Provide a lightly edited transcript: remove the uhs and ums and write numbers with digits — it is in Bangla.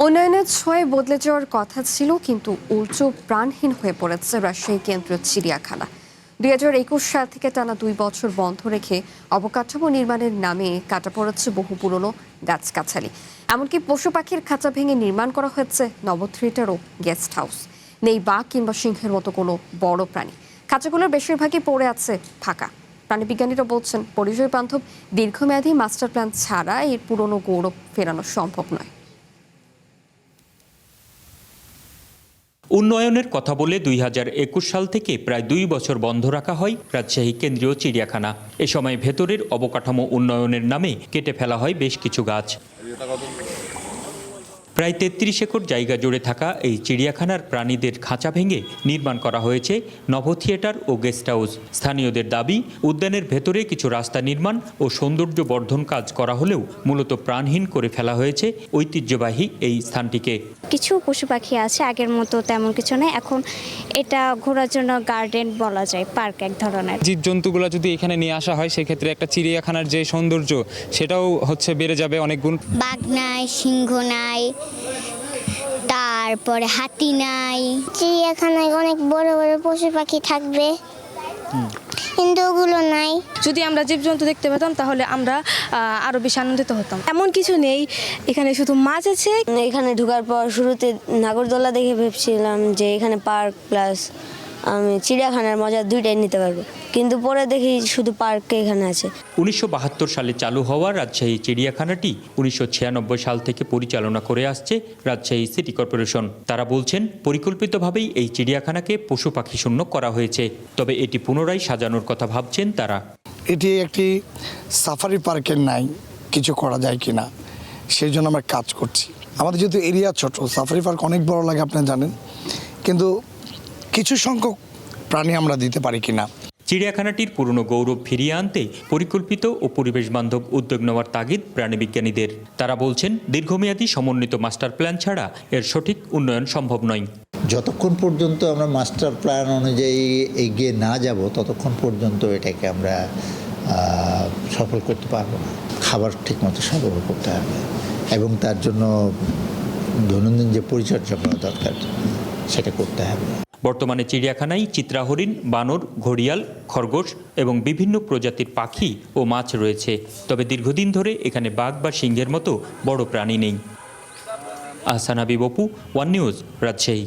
উন্নয়নের ছোঁয়ায় বদলে যাওয়ার কথা ছিল, কিন্তু উল্টো প্রাণহীন হয়ে পড়েছে রাজশাহী কেন্দ্রীয় চিড়িয়াখানা। 2021 সাল থেকে টানা 2 বছর বন্ধ রেখে অবকাঠামো নির্মাণের নামে কাটা পড়েছে বহু পুরনো গাছগাছালি। এমনকি পশু পাখির খাঁচা ভেঙে নির্মাণ করা হয়েছে নব থিয়েটার ও গেস্ট হাউস। নেই বাঘ কিংবা সিংহের মতো কোনো বড় প্রাণী। খাঁচাগুলোর বেশিরভাগই পড়ে আছে ফাঁকা। প্রাণীবিজ্ঞানীরা বলছেন, পরিবেশ বান্ধব দীর্ঘমেয়াদী মাস্টার প্ল্যান ছাড়া এর পুরনো গৌরব ফেরানো সম্ভব নয়। উন্নয়নের কথা বলে 2021 সাল থেকে প্রায় 2 বছর বন্ধ রাখা হয় রাজশাহী কেন্দ্রীয় চিড়িয়াখানা। এ সময় ভেতরের অবকাঠামো উন্নয়নের নামে কেটে ফেলা হয় বেশ কিছু গাছ। প্রায় 33 একর জায়গা জুড়ে থাকা এই চিড়িয়াখানার প্রাণীদের খাঁচা ভেঙে নির্মাণ করা হয়েছে নভ থিয়েটার ও গেস্ট হাউস। স্থানীয়দের দাবি, উদ্যানের ভেতরে কিছু রাস্তা নির্মাণ ও সৌন্দর্য বর্ধন কাজ করা হলেও মূলত প্রাণহীন করে ফেলা হয়েছে ঐতিহ্যবাহী এই স্থানটিকে। কিছু পশু পাখি আছে, আগের মতো তেমন কিছু নেই। এখন এটা ঘোরার জন্য গার্ডেন বলা যায়, পার্ক এক ধরনের। জীবজন্তুগুলো যদি এখানে নিয়ে আসা হয়, সেক্ষেত্রে একটা চিড়িয়াখানার যে সৌন্দর্য সেটাও বেড়ে যাবে অনেক গুণ। বাঘ নাই, সিংহ নাই, তারপরে হাতি নাই। চিড়িয়াখানায় অনেক বড় বড় পশু পাখি থাকবে, কিন্তু ওগুলো নাই। যদি আমরা জীবজন্তু দেখতে পেতাম তাহলে আমরা আরো বেশি আনন্দিত হতাম। এমন কিছু নেই, এখানে শুধু মাছ আছে। এখানে ঢোকার পর শুরুতে নাগরদোলা দেখে ভেবেছিলাম যে এখানে পার্ক প্লাস আমি চিড়িয়াখানার মজা দুইটাই নিতে পারবো, কিন্তু পরে দেখি শুধু পার্কে এখানে আছে। 1972 সালে চালু হওয়া রাজশাহী চিড়িয়াখানাটি 1996 সাল থেকে পরিচালনা করে আসছে রাজশাহী সিটি কর্পোরেশন। তারা বলছেন, পরিকল্পিতভাবেই এই চিড়িয়াখানাকে পশু পাখি শূন্য করা হয়েছে। তবে এটি পুনরায় সাজানোর কথা ভাবছেন তারা। এটি একটি সাফারি পার্কের নাই, কিছু করা যায় কিনা সেই জন্য আমরা কাজ করছি। আমাদের যেহেতু এরিয়া ছোট, সাফারি পার্ক অনেক বড় লাগে আপনারা জানেন, কিন্তু কিছু সংখ্যক প্রাণী আমরা দিতে পারি কিনা। চিড়িয়াখানাটির পুরনো গৌরব ফিরিয়ে আনতে পরিকল্পিত ও পরিবেশ বান্ধব উদ্যোগ নেওয়ার তাগিদ প্রাণীবিজ্ঞানীদের। তারা বলছেন, দীর্ঘমেয়াদী সমন্বিত মাস্টার প্ল্যান ছাড়া এর সঠিক উন্নয়ন সম্ভব নয়। যতক্ষণ পর্যন্ত আমরা মাস্টার প্ল্যান অনুযায়ী এগিয়ে না যাব, ততক্ষণ পর্যন্ত এটাকে আমরা সফল করতে পারবো না। খাবার ঠিকমতো সরবরাহ করতে হবে এবং তার জন্য দৈনন্দিন যে পরিচর্যা করা দরকার সেটা করতে হবে। বর্তমানে চিড়িয়াখানায় চিত্রা হরিণ, বানর, ঘড়িয়াল, খরগোশ এবং বিভিন্ন প্রজাতির পাখি ও মাছ রয়েছে। তবে দীর্ঘদিন ধরে এখানে বাঘ বা সিংহের মতো বড় প্রাণী নেই। Ahsan Habib, Apu, one news, Rajshahi.